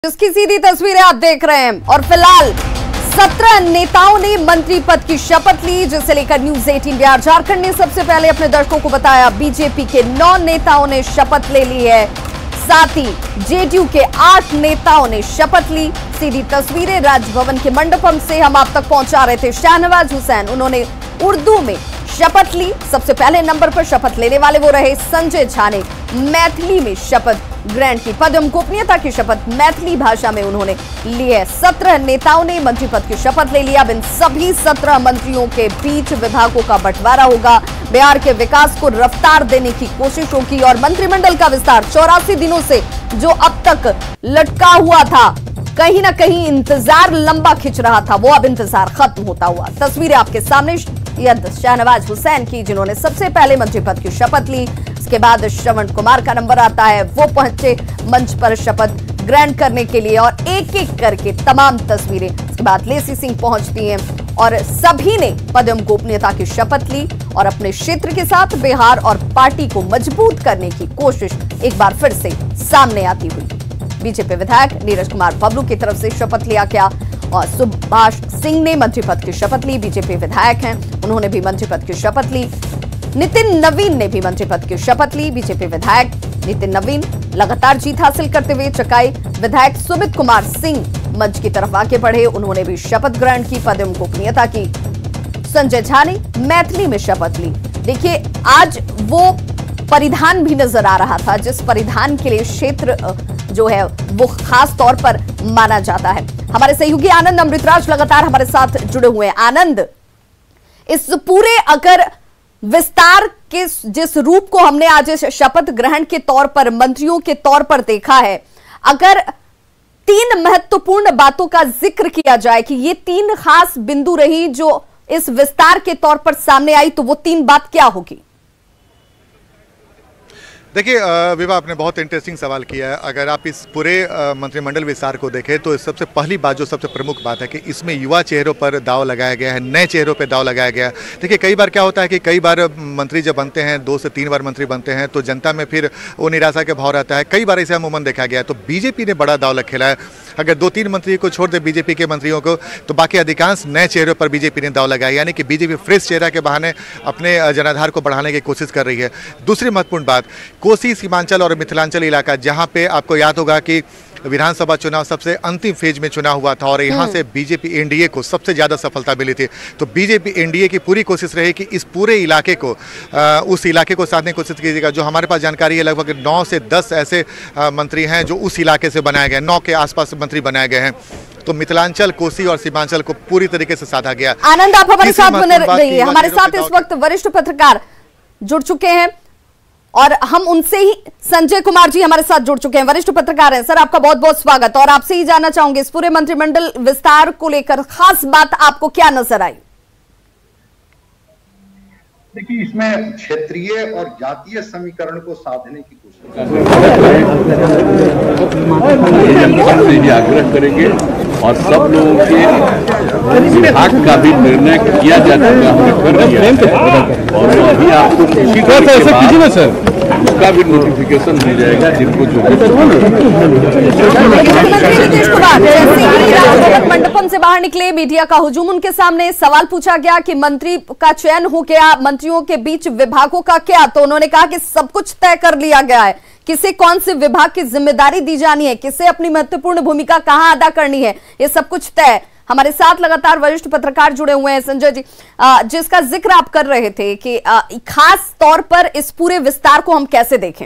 जिसकी सीधी तस्वीरें आप देख रहे हैं। और फिलहाल 17 नेताओं ने मंत्री पद की शपथ ली, जिसे लेकर न्यूज 18 बिहार झारखंड ने सबसे पहले अपने दर्शकों को बताया। बीजेपी के 9 नेताओं ने शपथ ले ली है, साथ ही जेडीयू के 8 नेताओं ने शपथ ली। सीधी तस्वीरें राजभवन के मंडपम से हम आप तक पहुंचा रहे थे। शाहनवाज हुसैन, उन्होंने उर्दू में शपथ ली। सबसे पहले नंबर पर शपथ लेने वाले वो रहे संजय झा ने मैथिली में शपथ ग्रहण की। पद एवं गोपनीयता की शपथ मैथिली भाषा में उन्होंने ली है। 17 नेताओं ने मंत्री पद की शपथ ले लिया। अब इन सभी 17 मंत्रियों के बीच विभागों का बंटवारा होगा। बिहार के विकास को रफ्तार देने की कोशिश होगी और मंत्रिमंडल का विस्तार 84 दिनों से जो अब तक लटका हुआ था, कहीं ना कहीं इंतजार लंबा खिंच रहा था, वो अब इंतजार खत्म होता हुआ। तस्वीरें आपके सामने शाहनवाज हुसैन की, जिन्होंने सबसे पहले मंत्री पद की शपथ ली। इसके बाद श्रवण कुमार का नंबर आता है, वो पहुंचे मंच पर शपथ ग्रहण करने के लिए और एक एक करके तमाम तस्वीरें। इसके बाद लेसी सिंह पहुंचती हैं और सभी ने पद एवं गोपनीयता की शपथ ली और अपने क्षेत्र के साथ बिहार और पार्टी को मजबूत करने की कोशिश एक बार फिर से सामने आती हुई। बीजेपी विधायक नीरज कुमार बबलू की तरफ से शपथ लिया गया और सुभाष सिंह ने मंत्री पद की शपथ ली। बीजेपी विधायक हैं, उन्होंने भी मंत्री पद की शपथ ली। नितिन नवीन ने भी मंत्री पद की शपथ ली। बीजेपी विधायक नितिन नवीन लगातार जीत हासिल करते हुए चकाई। विधायक सुमित कुमार सिंह मंच की तरफ आगे बढ़े, उन्होंने भी शपथ ग्रहण की, पद एवं गोपनीयता की। संजय झा ने मैथिली में शपथ ली। देखिए, आज वो परिधान भी नजर आ रहा था जिस परिधान के लिए क्षेत्र जो है वो खास तौर पर माना जाता है। हमारे सहयोगी आनंद अमृतराज लगातार हमारे साथ जुड़े हुए हैं। आनंद, इस पूरे अगर विस्तार के जिस रूप को हमने आज इस शपथ ग्रहण के तौर पर मंत्रियों के तौर पर देखा है, अगर 3 महत्वपूर्ण बातों का जिक्र किया जाए कि ये 3 खास बिंदु रही जो इस विस्तार के तौर पर सामने आई, तो वो 3 बात क्या होगी? देखिए विभा, आपने बहुत इंटरेस्टिंग सवाल किया है। अगर आप इस पूरे मंत्रिमंडल विस्तार को देखें तो सबसे पहली बात, जो सबसे प्रमुख बात है कि इसमें युवा चेहरों पर दाव लगाया गया है, नए चेहरों पर दाव लगाया गया है। देखिए, कई बार क्या होता है कि कई बार मंत्री जब बनते हैं, 2 से 3 बार मंत्री बनते हैं, तो जनता में फिर वो निराशा के भाव रहता है। कई बार इसे अमूमन देखा गया है। तो बीजेपी ने बड़ा दाव खेला है। अगर 2-3 मंत्री को छोड़ दे बीजेपी के मंत्रियों को, तो बाकी अधिकांश नए चेहरों पर बीजेपी ने दाव लगाया, यानी कि बीजेपी फ्रेश चेहरा के बहाने अपने जनाधार को बढ़ाने की कोशिश कर रही है। दूसरी महत्वपूर्ण बात, कोसी, सीमांचल और मिथिलांचल इलाका, जहां पे आपको याद होगा कि विधानसभा चुनाव सबसे अंतिम फेज में चुना हुआ था और यहां से बीजेपी एनडीए को सबसे ज्यादा सफलता मिली थी। तो बीजेपी एनडीए की पूरी कोशिश रही कि इस पूरे इलाके को उस इलाके को साधने की कोशिश कीजिएगा। जो हमारे पास जानकारी है, लगभग 9 से 10 ऐसे मंत्री हैं जो उस इलाके से बनाए गए, 9 के आसपास मंत्री बनाए गए हैं। तो मिथिलांचल, कोसी और सीमांचल को पूरी तरीके से साधा गया। आनंद, आप हमारे साथ बने रहिए। हमारे साथ इस वक्त वरिष्ठ पत्रकार जुड़ चुके हैं और हम उनसे ही, संजय कुमार जी हमारे साथ जुड़ चुके हैं, वरिष्ठ पत्रकार हैं। सर, आपका बहुत बहुत स्वागत। और आपसे ही जानना चाहूंगे, इस पूरे मंत्रिमंडल विस्तार को लेकर खास बात आपको क्या नजर आई? देखिए, इसमें क्षेत्रीय और जातीय समीकरण को साधने की कोशिश से भी आग्रह करेंगे और सब लोगों के विभाग का भी निर्णय किया जा चुका, हमने कर दिया है और अभी आपको उसका भी नोटिफिकेशन मिल जाएगा जिनको जो मंडपम से बाहर निकले, मीडिया का हुजूम उनके सामने, सवाल पूछा गया कि मंत्री का चयन हो गया, मंत्रियों के बीच विभागों का क्या? तो उन्होंने कहा कि सब कुछ तय कर लिया गया है, किसे कौन से विभाग की जिम्मेदारी दी जानी है, किसे अपनी महत्वपूर्ण भूमिका कहां अदा करनी है, ये सब कुछ तय। हमारे साथ लगातार वरिष्ठ पत्रकार जुड़े हुए हैं। संजय जी, जिसका जिक्र आप कर रहे थे कि खास तौर पर इस पूरे विस्तार को हम कैसे देखें?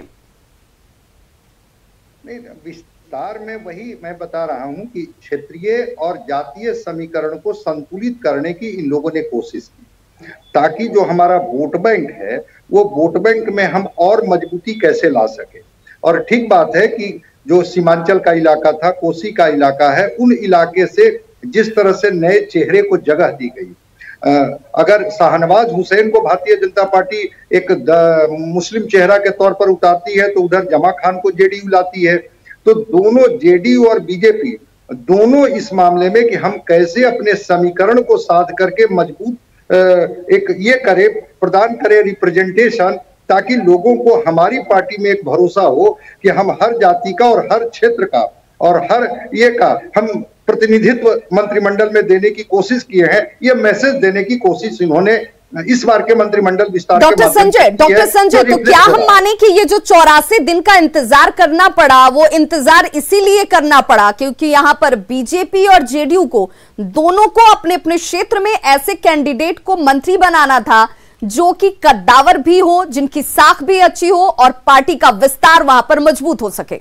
नहीं, विस्तार में वही मैं बता रहा हूं कि क्षेत्रीय और जातीय समीकरण को संतुलित करने की इन लोगों ने कोशिश की, ताकि जो हमारा वोट बैंक है वो वोट बैंक में हम और मजबूती कैसे ला सके। और ठीक बात है कि जो सीमांचल का इलाका था, कोसी का इलाका है, उन इलाके से जिस तरह से नए चेहरे को जगह दी गई, अगर शाहनवाज हुसैन को भारतीय जनता पार्टी एक मुस्लिम चेहरा के तौर पर उतारती है, तो उधर जमा खान को जेडीयू लाती है। तो दोनों, जेडीयू और बीजेपी दोनों इस मामले में कि हम कैसे अपने समीकरण को साध करके मजबूत एक ये करे, प्रदान करे रिप्रेजेंटेशन, ताकि लोगों को हमारी पार्टी में एक भरोसा हो कि हम हर जाति का और हर क्षेत्र का और हर ये का हम प्रतिनिधित्व मंत्रिमंडल में देने की कोशिश किए हैं। ये मैसेज देने की कोशिश इन्होंने इस बार के मंत्रिमंडल विस्तार डॉक्टर संजय तो क्या हम माने कि ये जो 84 दिन का इंतजार करना पड़ा, वो इंतजार इसीलिए करना पड़ा क्योंकि यहां पर बीजेपी और जेडीयू को दोनों को अपने अपने क्षेत्र में ऐसे कैंडिडेट को मंत्री बनाना था जो कि कद्दावर भी हो, जिनकी साख भी अच्छी हो और पार्टी का विस्तार वहां पर मजबूत हो सके।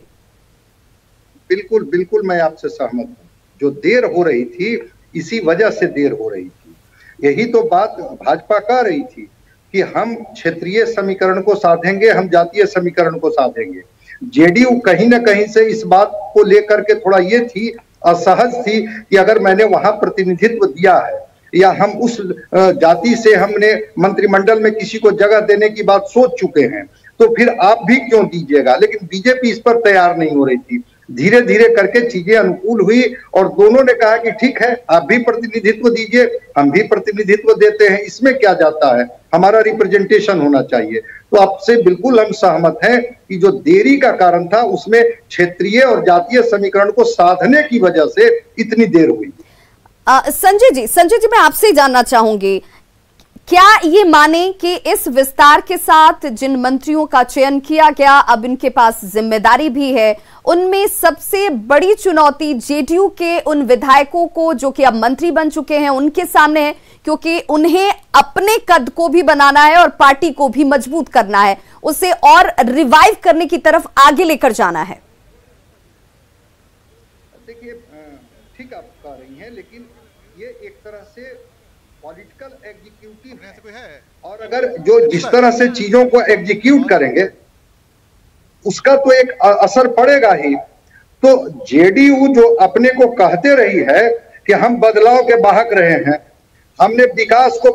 बिल्कुल बिल्कुल मैं आपसे सहमत हूं। जो देर हो रही थी इसी वजह से देर हो रही थी। यही तो बात भाजपा कह रही थी कि हम क्षेत्रीय समीकरण को साधेंगे, हम जातीय समीकरण को साधेंगे। जेडीयू कहीं ना कहीं से इस बात को लेकर के थोड़ा ये थी, असहज थी कि अगर मैंने वहां प्रतिनिधित्व दिया है या हम उस जाति से हमने मंत्रिमंडल में किसी को जगह देने की बात सोच चुके हैं तो फिर आप भी क्यों दीजिएगा। लेकिन बीजेपी इस पर तैयार नहीं हो रही थी। धीरे धीरे करके चीजें अनुकूल हुई और दोनों ने कहा कि ठीक है, आप भी प्रतिनिधित्व दीजिए, हम भी प्रतिनिधित्व देते हैं, इसमें क्या जाता है, हमारा रिप्रेजेंटेशन होना चाहिए। तो आपसे बिल्कुल हम सहमत हैं कि जो देरी का कारण था उसमें क्षेत्रीय और जातीय समीकरण को साधने की वजह से इतनी देर हुई। संजय जी मैं आपसे जानना चाहूंगी, क्या ये माने कि इस विस्तार के साथ जिन मंत्रियों का चयन किया गया, अब इनके पास जिम्मेदारी भी है, उनमें सबसे बड़ी चुनौती जेडीयू के उन विधायकों को जो कि अब मंत्री बन चुके हैं उनके सामने है, क्योंकि उन्हें अपने कद को भी बनाना है और पार्टी को भी मजबूत करना है, उसे और रिवाइव करने की तरफ आगे लेकर जाना है। देखिए ठीक आप कह रही हैं, लेकिन ये एक तरह से पॉलिटिकल एग्जीक्यूटिव है और अगर जो जिस तरह से चीजों को एग्जीक्यूट करेंगे उसका तो एक असर पड़ेगा ही। तो जेडीयू जो अपने को कहते रही है कि हम बदलाव के वाहक रहे हैं, हमने विकास को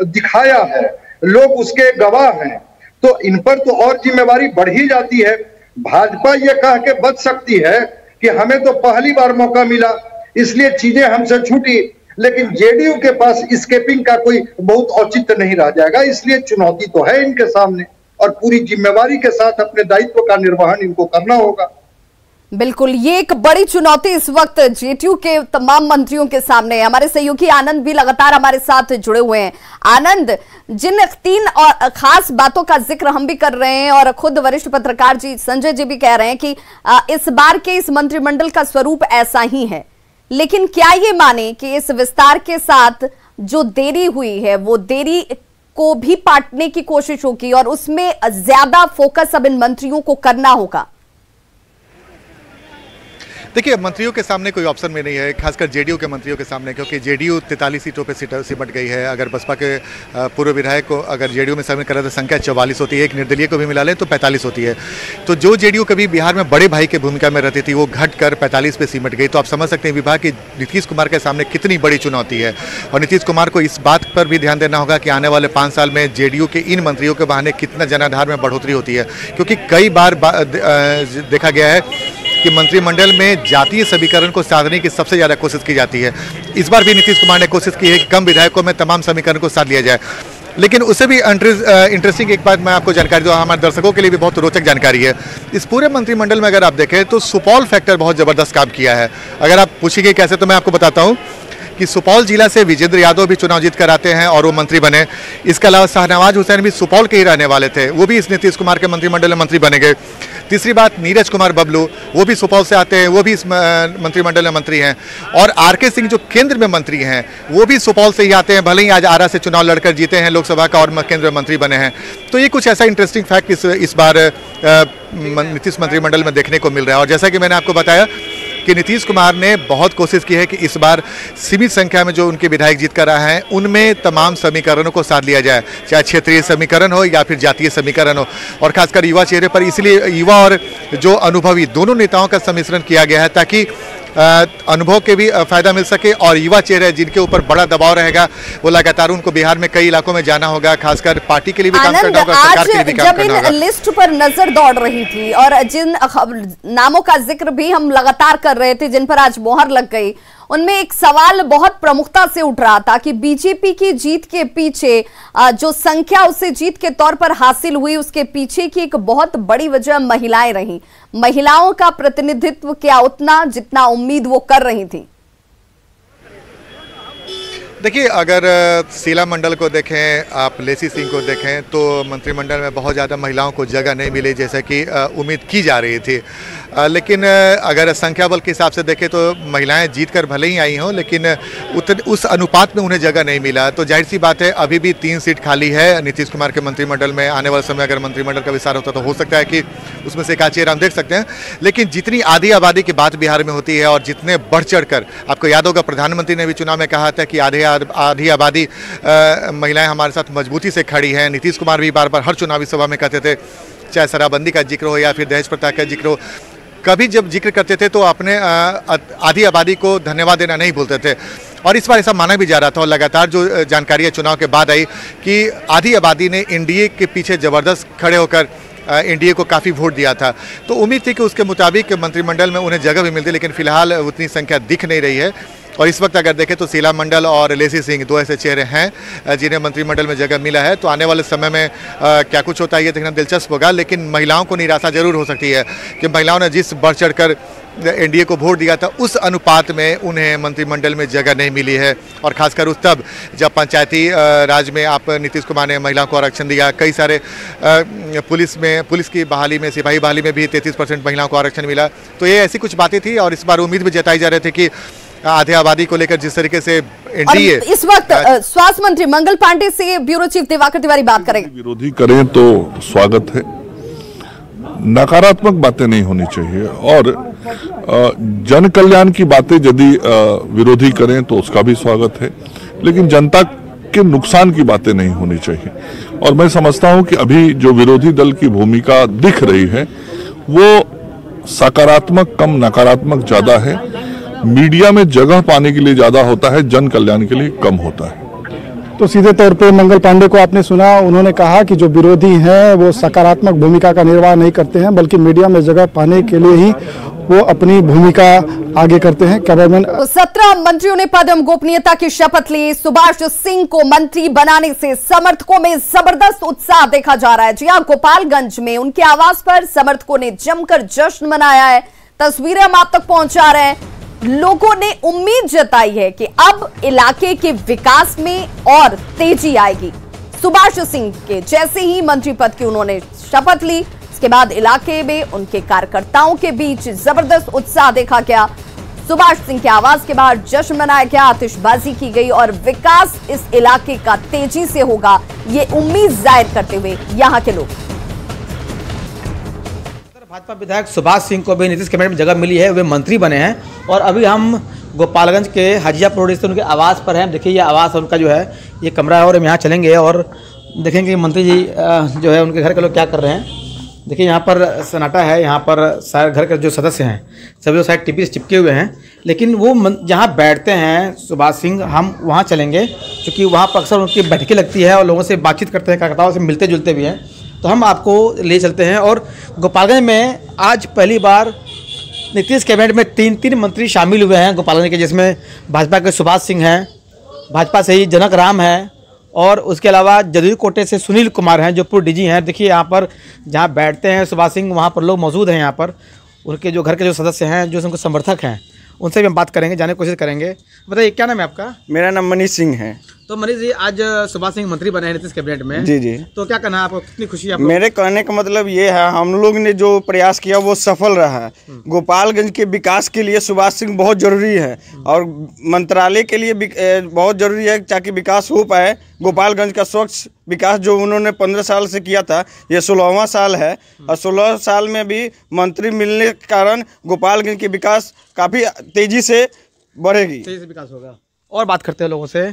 दिखाया है, लोग उसके गवाह हैं, तो इन पर तो और जिम्मेवारी बढ़ ही जाती है। भाजपा ये कह के बच सकती है कि हमें तो पहली बार मौका मिला इसलिए चीजें हमसे छूटी, लेकिन जेडीयू के पास स्केपिंग का कोई बहुत औचित्य नहीं रह जाएगा। इसलिए चुनौती तो है इनके सामने और पूरी जिम्मेवारी के साथ अपने दायित्व का निर्वहन इनको करना होगा। बिल्कुल, ये एक बड़ी चुनौती इस वक्त जेडीयू के तमाम मंत्रियों के सामने है। हमारे सहयोगी आनंद भी लगातार हमारे साथ जुड़े हुए हैं। आनंद, जिन 3 और खास बातों का जिक्र हम भी कर रहे हैं और खुद वरिष्ठ पत्रकार जी संजय जी भी कह रहे हैं कि इस बार के इस मंत्रिमंडल का स्वरूप ऐसा ही है, लेकिन क्या ये माने कि इस विस्तार के साथ जो देरी हुई है वो देरी को भी पाटने की कोशिश होगी और उसमें ज्यादा फोकस अब इन मंत्रियों को करना होगा? देखिए, मंत्रियों के सामने कोई ऑप्शन में नहीं है, खासकर जेडीयू के मंत्रियों के सामने, क्योंकि जेडीयू 43 सीटों पे सिमट गई है। अगर बसपा के पूर्व विधायक को अगर जेडीयू में शामिल करा तो संख्या 44 होती है, एक निर्दलीय को भी मिला लें तो 45 होती है। तो जो जेडीयू कभी बिहार में बड़े भाई की भूमिका में रहती थी वो घटकर 45 पे सिमट गई। तो आप समझ सकते हैं विभाग की नीतीश कुमार के सामने कितनी बड़ी चुनौती है। और नीतीश कुमार को इस बात पर भी ध्यान देना होगा कि आने वाले 5 साल में जेडीयू के इन मंत्रियों के बहाने कितना जनाधार में बढ़ोतरी होती है, क्योंकि कई बार देखा गया है कि मंत्रिमंडल में जातीय समीकरण को साधने की सबसे ज़्यादा कोशिश की जाती है। इस बार भी नीतीश कुमार ने कोशिश की है कि कम विधायकों में तमाम समीकरण को साध लिया जाए। लेकिन उससे भी इंटरेस्टिंग एक बात मैं आपको जानकारी दूँ, हमारे दर्शकों के लिए भी बहुत रोचक जानकारी है। इस पूरे मंत्रिमंडल में अगर आप देखें तो सुपौल फैक्टर बहुत ज़बरदस्त काम किया है। अगर आप पूछिए कैसे, तो मैं आपको बताता हूँ कि सुपौल जिला से विजेंद्र यादव भी चुनाव जीत कर आते हैं और वो मंत्री बने। इसके अलावा शाहनवाज हुसैन भी सुपौल के ही रहने वाले थे, वो भी इस नीतीश कुमार के मंत्रिमंडल में मंत्री बने गए। तीसरी बात, नीरज कुमार बबलू, वो भी सुपौल से आते हैं, वो भी इस मंत्रिमंडल में मंत्री हैं। और आरके सिंह जो केंद्र में मंत्री हैं वो भी सुपौल से ही आते हैं, भले ही आज आरा से चुनाव लड़कर जीते हैं लोकसभा का और केंद्र में मंत्री बने हैं। तो ये कुछ ऐसा इंटरेस्टिंग फैक्ट इस बार नीतीश मंत्रिमंडल में देखने को मिल रहा है। और जैसा कि मैंने आपको बताया कि नीतीश कुमार ने बहुत कोशिश की है कि इस बार सीमित संख्या में जो उनके विधायक जीत कर रहे हैं उनमें तमाम समीकरणों को साध लिया जाए, चाहे क्षेत्रीय समीकरण हो या फिर जातीय समीकरण हो। और खासकर युवा चेहरे पर इसलिए युवा और जो अनुभवी दोनों नेताओं का सम्मिश्रण किया गया है ताकि अनुभव के भी फायदा मिल सके और युवा चेहरे जिनके ऊपर बड़ा दबाव रहेगा वो लगातार उनको बिहार में कई इलाकों में जाना होगा, खासकर पार्टी के लिए भी काम करना होगा, सरकार के लिए भी काम करना होगा। जब इन लिस्ट पर नजर दौड़ रही थी और जिन नामों का जिक्र भी हम लगातार कर रहे थे जिन पर आज मोहर लग गई, उनमें एक सवाल बहुत प्रमुखता से उठ रहा था कि बीजेपी की जीत के पीछे जो संख्या उसे जीत के तौर पर हासिल हुई उसके पीछे की एक बहुत बड़ी वजह महिलाएं रही। महिलाओं का प्रतिनिधित्व क्या उतना जितना उम्मीद वो कर रही थी? देखिए, अगर शीला मंडल को देखें, आप लेसी सिंह को देखें, तो मंत्रिमंडल में बहुत ज़्यादा महिलाओं को जगह नहीं मिली जैसे कि उम्मीद की जा रही थी। लेकिन अगर संख्या बल के हिसाब से देखें तो महिलाएं जीतकर भले ही आई हों, लेकिन उस अनुपात में उन्हें जगह नहीं मिला। तो जाहिर सी बात है, अभी भी 3 सीट खाली है नीतीश कुमार के मंत्रिमंडल में। आने वाले समय अगर मंत्रिमंडल का विस्तार होता तो हो सकता है कि उसमें से एक चेहरा हम देख सकते हैं। लेकिन जितनी आधी आबादी की बात बिहार में होती है और जितने बढ़ चढ़ कर, आपको याद होगा प्रधानमंत्री ने भी चुनाव में कहा था कि आधी आबादी महिलाएं हमारे साथ मजबूती से खड़ी हैं। नीतीश कुमार भी बार बार हर चुनावी सभा में कहते थे, चाहे शराबबंदी का जिक्र हो या फिर दहेज प्रथा का जिक्र हो, कभी जब जिक्र करते थे तो अपने आधी आबादी को धन्यवाद देना नहीं भूलते थे। और इस बार ऐसा माना भी जा रहा था और लगातार जो जानकारी चुनाव के बाद आई कि आधी आबादी ने एनडीए के पीछे ज़बरदस्त खड़े होकर एनडीए को काफ़ी वोट दिया था। तो उम्मीद थी कि उसके मुताबिक मंत्रिमंडल में उन्हें जगह भी मिलती, लेकिन फिलहाल उतनी संख्या दिख नहीं रही है। और इस वक्त अगर देखें तो शीला मंडल और लेसी सिंह 2 ऐसे चेहरे हैं जिन्हें मंत्रिमंडल में जगह मिला है। तो आने वाले समय में क्या कुछ होता है ये देखना दिलचस्प होगा। लेकिन महिलाओं को निराशा जरूर हो सकती है कि महिलाओं ने जिस बढ़ चढ़ कर एनडीए को वोट दिया था उस अनुपात में उन्हें मंत्रिमंडल में जगह नहीं मिली है। और खासकर उस तब जब पंचायती राज में आप नीतीश कुमार ने महिलाओं को आरक्षण दिया, कई सारे पुलिस की बहाली में, सिपाही बहाली में भी 33% महिलाओं को आरक्षण मिला। तो ये ऐसी कुछ बातें थी और इस बार उम्मीद भी जताई जा रहे थे कि आधे आबादी को लेकर जिस तरीके से एनडीए। इस वक्त स्वास्थ्य मंत्री मंगल पांडे से ब्यूरो चीफ दिवाकर तिवारी बात करेंगे। विरोधी करें तो स्वागत है, नकारात्मक बातें नहीं होनी चाहिए, और जन कल्याण की बातें यदि विरोधी करें तो उसका भी स्वागत है, लेकिन जनता के नुकसान की बातें नहीं होनी चाहिए। और मैं समझता हूं कि अभी जो विरोधी दल की भूमिका दिख रही है वो सकारात्मक कम नकारात्मक ज्यादा है। मीडिया में जगह पाने के लिए ज्यादा होता है, जन कल्याण के लिए कम होता है। तो सीधे तौर पे मंगल पांडे को आपने सुना, उन्होंने कहा कि जो विरोधी हैं वो सकारात्मक भूमिका का निर्वाह नहीं करते हैं, बल्कि मीडिया में जगह पाने के लिए ही वो अपनी भूमिका आगे करते हैं। कैबिनेट 17 मंत्रियों ने पद एवं गोपनीयता की शपथ ली। सुभाष सिंह को मंत्री बनाने से समर्थकों में जबरदस्त उत्साह देखा जा रहा है। जी हां, गोपालगंज में उनके आवास पर समर्थकों ने जमकर जश्न मनाया है। तस्वीरें हम आप तक पहुंचा रहे हैं। लोगों ने उम्मीद जताई है कि अब इलाके के विकास में और तेजी आएगी। सुभाष सिंह के जैसे ही मंत्री पद की उन्होंने शपथ ली, इसके बाद इलाके में उनके कार्यकर्ताओं के बीच जबरदस्त उत्साह देखा गया। सुभाष सिंह के आवास के बाहर जश्न मनाया गया, आतिशबाजी की गई और विकास इस इलाके का तेजी से होगा, ये उम्मीद जाहिर करते हुए यहां के लोग। भाजपा विधायक सुभाष सिंह को भी नीतीश कैबिनेट में जगह मिली है, वे मंत्री बने हैं। और अभी हम गोपालगंज के हाजियापुर रोड स्थित उनके आवास पर हैं। देखिए ये आवास उनका जो है, ये कमरा है और हम यहाँ चलेंगे और देखेंगे मंत्री जी जो है उनके घर के लोग क्या कर रहे हैं। देखिए यहाँ पर सन्नाटा है, यहाँ पर सारे घर के जो सदस्य हैं सभी लोग शायद टीवी से चिपके हुए हैं, लेकिन वो जहाँ बैठते हैं सुभाष सिंह, हम वहाँ चलेंगे क्योंकि वहाँ पर अक्सर उनकी बैठकें लगती है और लोगों से बातचीत करते हैं, कार्यकर्ताओं से मिलते जुलते भी हैं। तो हम आपको ले चलते हैं। और गोपालगंज में आज पहली बार नीतीश कैबिनेट में 3 मंत्री शामिल हुए हैं गोपालगंज के, जिसमें भाजपा के सुभाष सिंह हैं, भाजपा से ही जनक राम हैं और उसके अलावा जदयू कोटे से सुनील कुमार हैं जो पूर्व डीजी हैं। देखिए यहाँ पर जहाँ बैठते हैं सुभाष सिंह, वहाँ पर लोग मौजूद हैं। यहाँ पर उनके जो घर के जो सदस्य हैं, जो उनके समर्थक हैं, उनसे भी हम बात करेंगे, जानने की कोशिश करेंगे। बताइए क्या नाम है आपका? मेरा नाम मनीष सिंह है। तो मनीष जी, आज सुभाष सिंह मंत्री बने हैं नीतीश कैबिनेट में। जी जी। तो क्या कहना है आपको, कितनी खुशी है आपको? मेरे कहने का मतलब ये है, हम लोग ने जो प्रयास किया वो सफल रहा है। गोपालगंज के विकास के लिए सुभाष सिंह बहुत जरूरी है और मंत्रालय के लिए बहुत जरूरी है ताकि विकास हो पाए। गोपालगंज का स्वच्छ विकास जो उन्होंने 15 साल से किया था, ये 16वां साल है और 16 साल में भी मंत्री मिलने के कारण गोपालगंज के विकास काफ़ी तेजी से बढ़ेगी, तेजी से विकास होगा। और बात करते हैं लोगों से।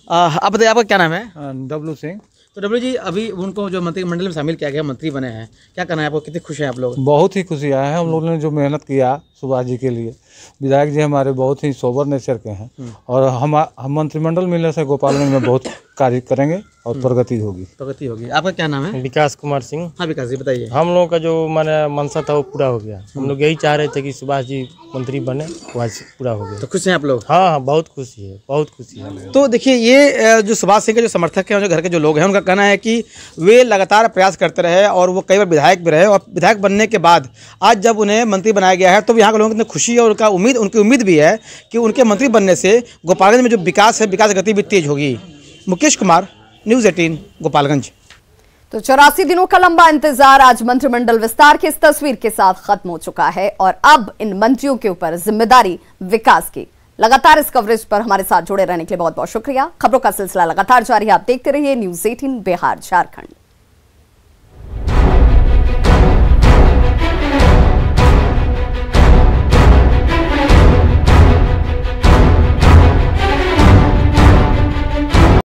आप बताइए आपका क्या नाम है? डब्लू सिंह। तो डब्लू जी, अभी उनको जो मंत्रिमंडल में शामिल किया गया, मंत्री बने हैं, क्या कहना है आपको, कितनी खुश हैं आप लोग? बहुत ही खुशी है, हम लोगों ने जो मेहनत किया सुभाष जी के लिए विधायक जी हमारे बहुत ही सोबर नेचर के हैं और हम मंत्रिमंडल मिलने से गोपालगंज में बहुत कार्य करेंगे और प्रगति होगी। आपका क्या नाम है? विकास कुमार सिंह। हाँ विकास जी बताइए। हम लोगों का जो माने मनसा था वो पूरा हो गया। हम लोग यही चाह रहे थे कि सुभाष जी मंत्री बने, वो आज पूरा हो गया। तो खुश हैं आप लोग? हाँ, बहुत खुशी है, बहुत खुशी है। तो देखिए ये जो सुभाष सिंह के जो समर्थक हैं, जो घर के जो लोग हैं, उनका कहना है कि वे लगातार प्रयास करते रहे और वो कई बार विधायक भी रहे और विधायक बनने के बाद आज जब उन्हें मंत्री बनाया गया है तो यहाँ के लोगों को खुशी और उनकी उम्मीद भी है कि उनके मंत्री बनने से गोपालगंज में जो विकास है, विकास गति भी तेज होगी। मुकेश कुमार, न्यूज़ 18 गोपालगंज। तो 84 दिनों का लंबा इंतजार आज मंत्रिमंडल विस्तार की इस तस्वीर के साथ खत्म हो चुका है और अब इन मंत्रियों के ऊपर जिम्मेदारी विकास की। लगातार इस कवरेज पर हमारे साथ जुड़े रहने के लिए बहुत बहुत शुक्रिया। खबरों का सिलसिला लगातार जारी है, आप देखते रहिए न्यूज़ 18 बिहार झारखंड।